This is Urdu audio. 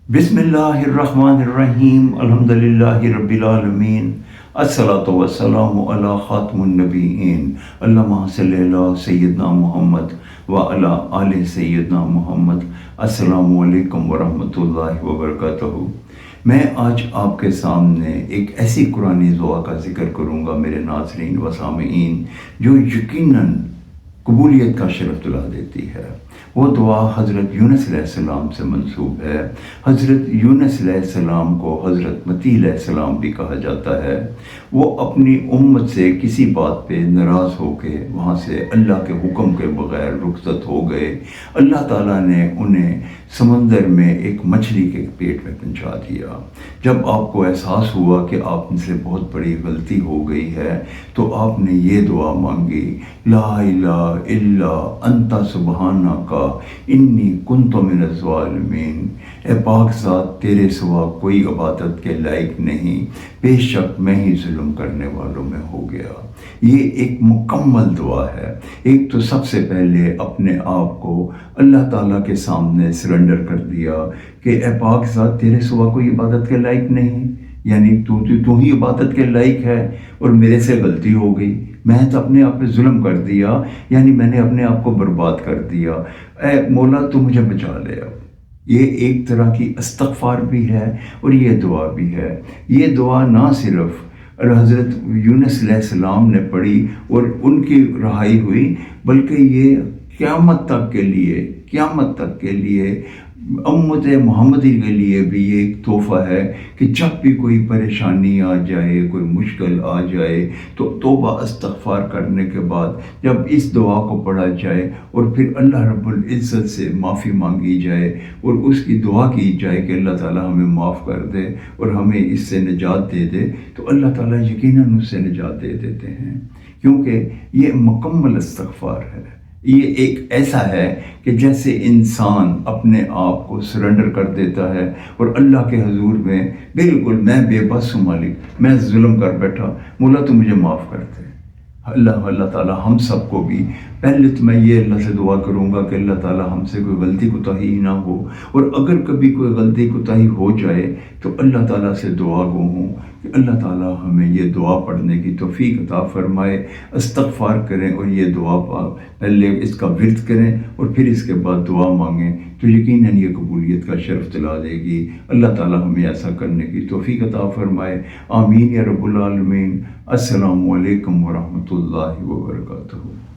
بسم اللہ الرحمن الرحیم الحمدللہ رب العالمین الصلاۃ والسلام علی خاتم النبیین اللہم صلی علی سیدنا محمد وعلی آل سیدنا محمد۔ السلام علیکم ورحمۃ اللہ وبرکاتہ۔ میں آج آپ کے سامنے ایک ایسی قرآنی دعا کا ذکر کروں گا میرے ناظرین و سامعین، جو یقیناً قبولیت کا شرف دلا دیتی ہے۔ وہ دعا حضرت یونس علیہ السلام سے منسوب ہے۔ حضرت یونس علیہ السلام کو حضرت متی علیہ السلام بھی کہا جاتا ہے۔ وہ اپنی امت سے کسی بات پہ ناراض ہو کے وہاں سے اللہ کے حکم کے بغیر رخصت ہو گئے۔ اللہ تعالیٰ نے انہیں سمندر میں ایک مچھلی کے پیٹ میں پہنچا دیا۔ جب آپ کو احساس ہوا کہ آپ سے بہت بڑی غلطی ہو گئی ہے تو آپ نے یہ دعا مانگی، لا الہ الا انت سبحانک انی کنت من الظالمین۔ اے پاک ذات، تیرے سوا کوئی عبادت کے لائق نہیں، بے شک میں ہی ظلم کرنے والوں میں ہو گیا۔ یہ ایک مکمل دعا ہے۔ ایک تو سب سے پہلے اپنے آپ کو اللہ تعالیٰ کے سامنے سرنڈر کر دیا کہ اے پاک ذات، تیرے سوا کوئی عبادت کے لائق نہیں، یعنی تو ہی عبادت کے لائق ہے اور میرے سے غلطی ہو گئی، میں تو اپنے آپ پہ ظلم کر دیا، یعنی میں نے اپنے آپ کو برباد کر دیا۔ اے مولا، تو مجھے بچا لے اب۔ یہ ایک طرح کی استغفار بھی ہے اور یہ دعا بھی ہے۔ یہ دعا نہ صرف حضرت یونس علیہ السلام نے پڑھی اور ان کی رہائی ہوئی، بلکہ یہ قیامت تک کے لیے امت محمدی کے لیے بھی یہ ایک تحفہ ہے کہ جب بھی کوئی پریشانی آ جائے، کوئی مشکل آ جائے تو توبہ استغفار کرنے کے بعد جب اس دعا کو پڑھا جائے اور پھر اللہ رب العزت سے معافی مانگی جائے اور اس کی دعا کی جائے کہ اللہ تعالیٰ ہمیں معاف کر دے اور ہمیں اس سے نجات دے دے، تو اللہ تعالیٰ یقیناً اس سے نجات دے دیتے ہیں، کیونکہ یہ مکمل استغفار ہے۔ یہ ایک ایسا ہے کہ جیسے انسان اپنے آپ کو سرنڈر کر دیتا ہے اور اللہ کے حضور میں بالکل میں بے بس ہوں مالک، میں ظلم کر بیٹھا، مولا تو مجھے معاف کر دے۔ اللہ تعالیٰ ہم سب کو بھی، پہلے تو میں یہ اللہ سے دعا کروں گا کہ اللہ تعالیٰ ہم سے کوئی غلطی کوتاہی نہ ہو، اور اگر کبھی کوئی غلطی کوتاہی ہو جائے تو اللہ تعالیٰ سے دعا گو ہوں کہ اللہ تعالیٰ ہمیں یہ دعا پڑھنے کی توفیق عطا فرمائے، استغفار کریں اور یہ دعا پہلے اس کا ورد کریں اور پھر اس کے بعد دعا مانگیں تو یقیناً یہ قبولیت کا شرف دلا دے گی۔ اللہ تعالیٰ ہمیں ایسا کرنے کی توفیق عطا فرمائے، آمین یا رب العالمین۔ السلام علیکم ورحمۃ اللہ وبرکاتہ۔